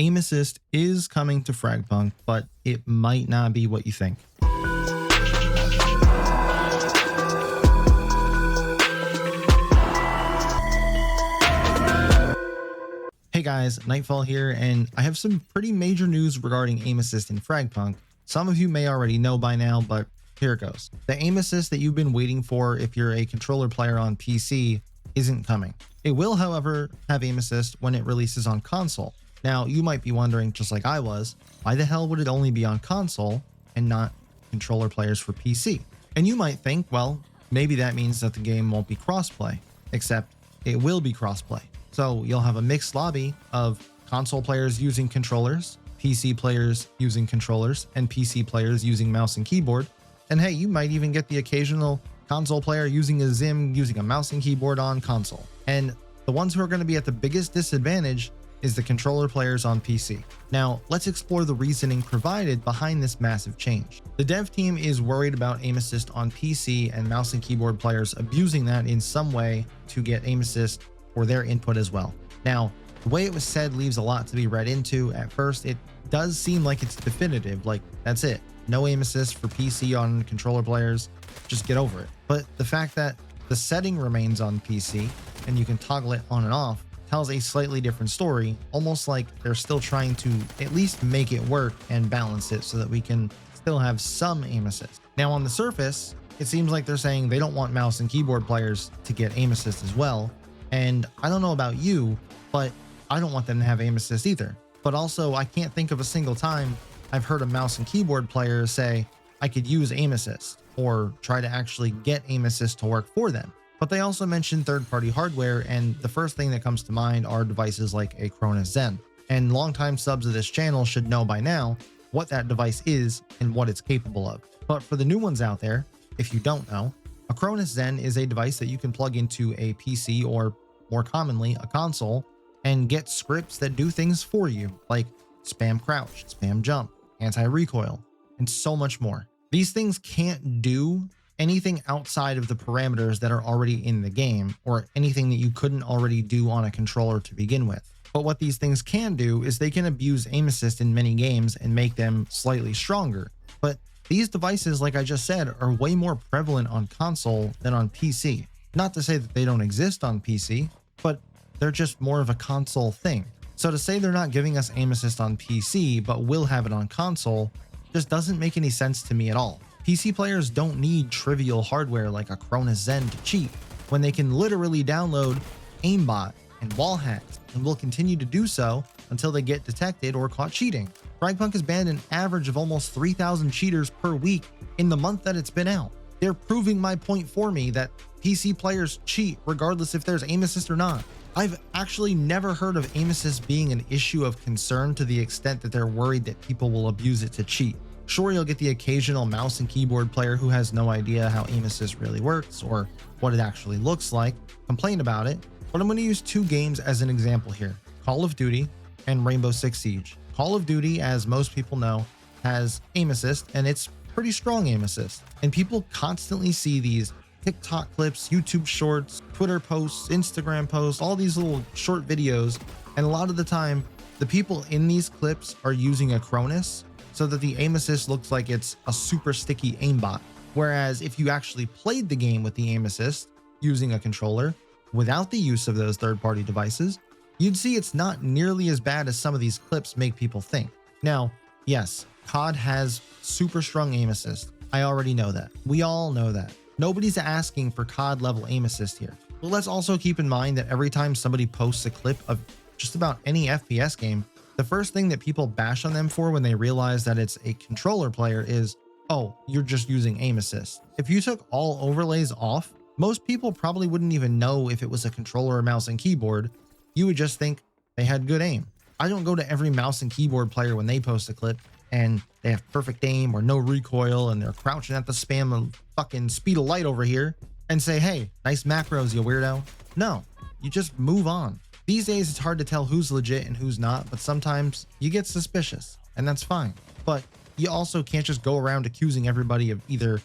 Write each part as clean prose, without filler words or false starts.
Aim assist is coming to FragPunk, but it might not be what you think. Hey guys, Nightfall here, and I have some pretty major news regarding aim assist in FragPunk. Some of you may already know by now, but here it goes. The aim assist that you've been waiting for if you're a controller player on PC isn't coming. It will, however, have aim assist when it releases on console. Now, you might be wondering, just like I was, why the hell would it only be on console and not controller players for PC? And you might think, well, maybe that means that the game won't be crossplay, except it will be crossplay. So you'll have a mixed lobby of console players using controllers, PC players using controllers, and PC players using mouse and keyboard. And hey, you might even get the occasional console player using a Zim using a mouse and keyboard on console. And the ones who are going to be at the biggest disadvantage is the controller players on PC. Now, let's explore the reasoning provided behind this massive change. The dev team is worried about aim assist on PC and mouse and keyboard players abusing that in some way to get aim assist for their input as well. Now, the way it was said leaves a lot to be read into. At first, it does seem like it's definitive, like that's it. No aim assist for PC on controller players, just get over it. But the fact that the setting remains on PC and you can toggle it on and off tells a slightly different story, almost like they're still trying to at least make it work and balance it so that we can still have some aim assist. Now on the surface, it seems like they're saying they don't want mouse and keyboard players to get aim assist as well. And I don't know about you, but I don't want them to have aim assist either. But also, I can't think of a single time I've heard a mouse and keyboard player say, I could use aim assist or try to actually get aim assist to work for them. But they also mentioned third-party hardware, and the first thing that comes to mind are devices like a Cronus Zen. And longtime subs of this channel should know by now what that device is and what it's capable of. But for the new ones out there, if you don't know, a Cronus Zen is a device that you can plug into a PC or, more commonly, a console and get scripts that do things for you, like spam crouch, spam jump, anti-recoil, and so much more. These things can't do anything outside of the parameters that are already in the game, or anything that you couldn't already do on a controller to begin with. But what these things can do is they can abuse aim assist in many games and make them slightly stronger. But these devices, like I just said, are way more prevalent on console than on PC. Not to say that they don't exist on PC, but they're just more of a console thing. So to say they're not giving us aim assist on PC, but will have it on console, just doesn't make any sense to me at all. PC players don't need trivial hardware like a Cronus Zen to cheat, when they can literally download aimbot and wall hacks, and will continue to do so until they get detected or caught cheating. FragPunk has banned an average of almost 3,000 cheaters per week in the month that it's been out. They're proving my point for me that PC players cheat regardless if there's aim assist or not. I've actually never heard of aim assist being an issue of concern to the extent that they're worried that people will abuse it to cheat. Sure, you'll get the occasional mouse and keyboard player who has no idea how aim assist really works or what it actually looks like, complain about it, but I'm going to use two games as an example here, Call of Duty and Rainbow Six Siege. Call of Duty, as most people know, has aim assist, and it's pretty strong aim assist. And people constantly see these TikTok clips, YouTube shorts, Twitter posts, Instagram posts, all these little short videos, and a lot of the time, the people in these clips are using a Cronus, so that the aim assist looks like it's a super sticky aimbot. Whereas if you actually played the game with the aim assist using a controller without the use of those third-party devices, you'd see it's not nearly as bad as some of these clips make people think. Now, yes, COD has super strong aim assist. I already know that. We all know that. Nobody's asking for COD level aim assist here. But let's also keep in mind that every time somebody posts a clip of just about any FPS game, the first thing that people bash on them for when they realize that it's a controller player is, oh, you're just using aim assist. If you took all overlays off, most people probably wouldn't even know if it was a controller or mouse and keyboard. You would just think they had good aim. I don't go to every mouse and keyboard player when they post a clip and they have perfect aim or no recoil and they're crouching at the spam of fucking speed of light over here and say, hey, nice macros, you weirdo. No, you just move on. These days, it's hard to tell who's legit and who's not, but sometimes you get suspicious, and that's fine. But you also can't just go around accusing everybody of either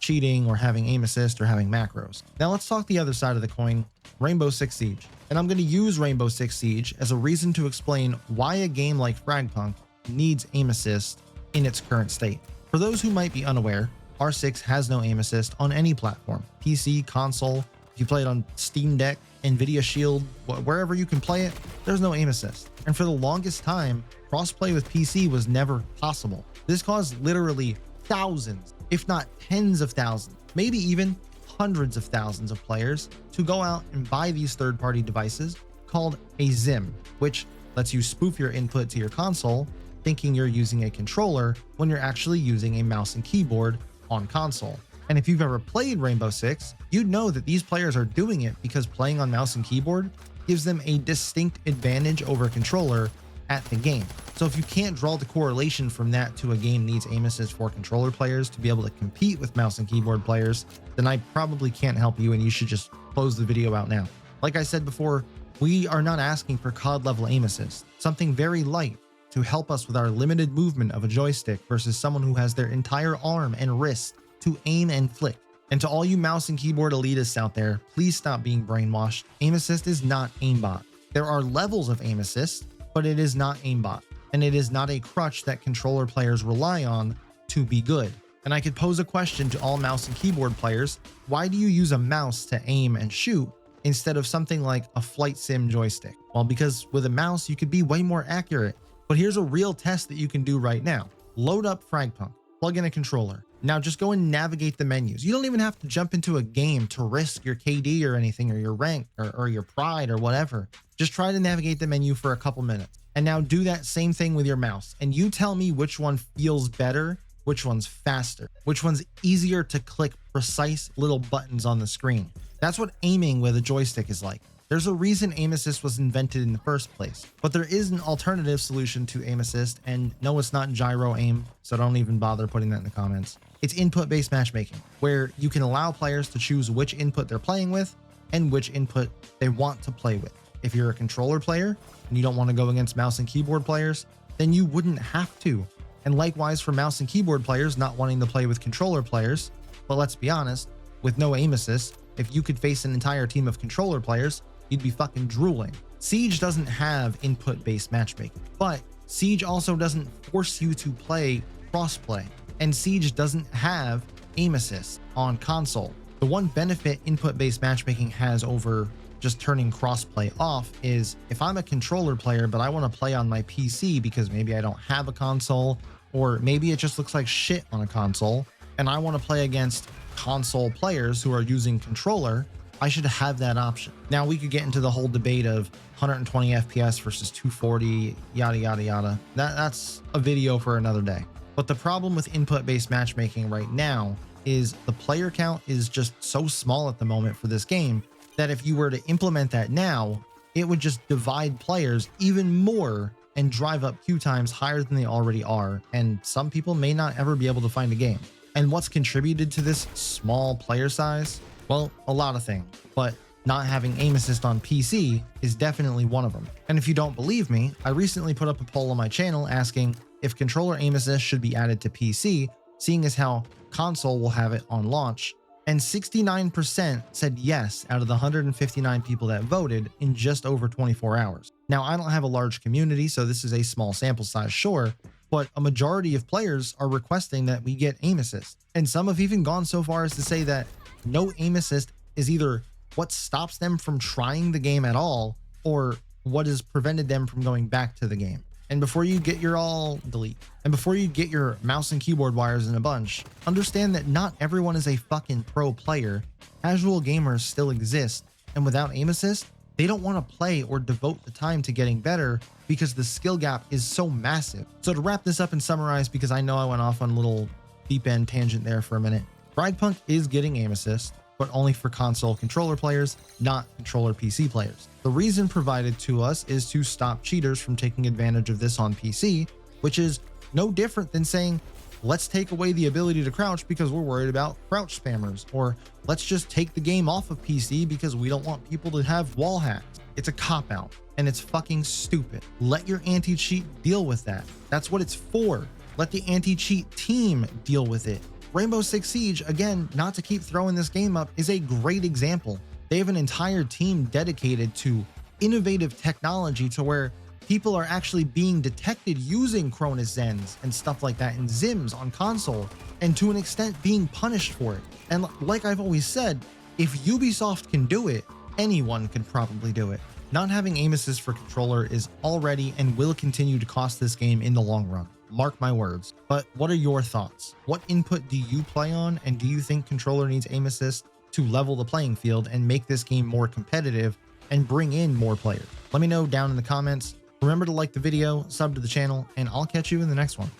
cheating or having aim assist or having macros. Now let's talk the other side of the coin, Rainbow Six Siege. And I'm going to use Rainbow Six Siege as a reason to explain why a game like FragPunk needs aim assist in its current state. For those who might be unaware, R6 has no aim assist on any platform, PC, console. If you play it on Steam Deck, Nvidia Shield, wherever you can play it, there's no aim assist. And for the longest time, crossplay with PC was never possible. This caused literally thousands, if not tens of thousands, maybe even hundreds of thousands of players to go out and buy these third-party devices called a Zim, which lets you spoof your input to your console, thinking you're using a controller when you're actually using a mouse and keyboard on console. And if you've ever played Rainbow Six, you'd know that these players are doing it because playing on mouse and keyboard gives them a distinct advantage over a controller at the game. So if you can't draw the correlation from that to a game needs aim assist for controller players to be able to compete with mouse and keyboard players, then I probably can't help you and you should just close the video out now. Like I said before, we are not asking for COD level aim assist, something very light to help us with our limited movement of a joystick versus someone who has their entire arm and wrist to aim and flick. And to all you mouse and keyboard elitists out there, please stop being brainwashed. Aim assist is not aimbot. There are levels of aim assist, but it is not aimbot. And it is not a crutch that controller players rely on to be good. And I could pose a question to all mouse and keyboard players. Why do you use a mouse to aim and shoot instead of something like a flight sim joystick? Well, because with a mouse, you could be way more accurate. But here's a real test that you can do right now. Load up FragPunk, plug in a controller. Now just go and navigate the menus. You don't even have to jump into a game to risk your KD or anything, or your rank or your pride or whatever. Just try to navigate the menu for a couple minutes. And now do that same thing with your mouse. And you tell me which one feels better, which one's faster, which one's easier to click precise little buttons on the screen. That's what aiming with a joystick is like. There's a reason aim assist was invented in the first place, but there is an alternative solution to aim assist, and no, it's not gyro aim, so don't even bother putting that in the comments. It's input-based matchmaking, where you can allow players to choose which input they're playing with and which input they want to play with. If you're a controller player and you don't want to go against mouse and keyboard players, then you wouldn't have to. And likewise for mouse and keyboard players not wanting to play with controller players, but let's be honest, with no aim assist, if you could face an entire team of controller players, you'd be fucking drooling. Siege doesn't have input-based matchmaking, but Siege also doesn't force you to play crossplay, and Siege doesn't have aim assist on console. The one benefit input-based matchmaking has over just turning crossplay off is if I'm a controller player, but I want to play on my PC because maybe I don't have a console, or maybe it just looks like shit on a console, and I want to play against console players who are using controller, I should have that option. Now we could get into the whole debate of 120 FPS versus 240, yada, yada, yada. That's a video for another day. But the problem with input-based matchmaking right now is the player count is just so small at the moment for this game that if you were to implement that now, it would just divide players even more and drive up queue times higher than they already are. And some people may not ever be able to find a game. And what's contributed to this small player size? Well, a lot of things, but not having aim assist on PC is definitely one of them. And if you don't believe me, I recently put up a poll on my channel asking if controller aim assist should be added to PC, seeing as how console will have it on launch. And 69% said yes out of the 159 people that voted in just over 24 hours. Now, I don't have a large community, so this is a small sample size, sure, but a majority of players are requesting that we get aim assist. And some have even gone so far as to say that no aim assist is either what stops them from trying the game at all or what has prevented them from going back to the game. And before you get your and before you get your mouse and keyboard wires in a bunch, understand that not everyone is a fucking pro player. Casual gamers still exist, and without aim assist, they don't want to play or devote the time to getting better because the skill gap is so massive. So to wrap this up and summarize, because I know I went off on a little deep end tangent there for a minute, FragPunk is getting aim assist, but only for console controller players, not controller PC players. The reason provided to us is to stop cheaters from taking advantage of this on PC, which is no different than saying, let's take away the ability to crouch because we're worried about crouch spammers, or let's just take the game off of PC because we don't want people to have wall hacks. It's a cop-out, and it's fucking stupid. Let your anti-cheat deal with that. That's what it's for. Let the anti-cheat team deal with it. Rainbow Six Siege, again, not to keep throwing this game up, is a great example. They have an entire team dedicated to innovative technology to where people are actually being detected using Cronus Zens and stuff like that and Zims on console, and to an extent being punished for it. And like I've always said, if Ubisoft can do it, anyone can probably do it. Not having aim assist for controller is already and will continue to cost this game in the long run. Mark my words. But what are your thoughts? What input do you play on, and do you think controller needs aim assist to level the playing field and make this game more competitive and bring in more players? Let me know down in the comments. Remember to like the video, sub to the channel, and I'll catch you in the next one.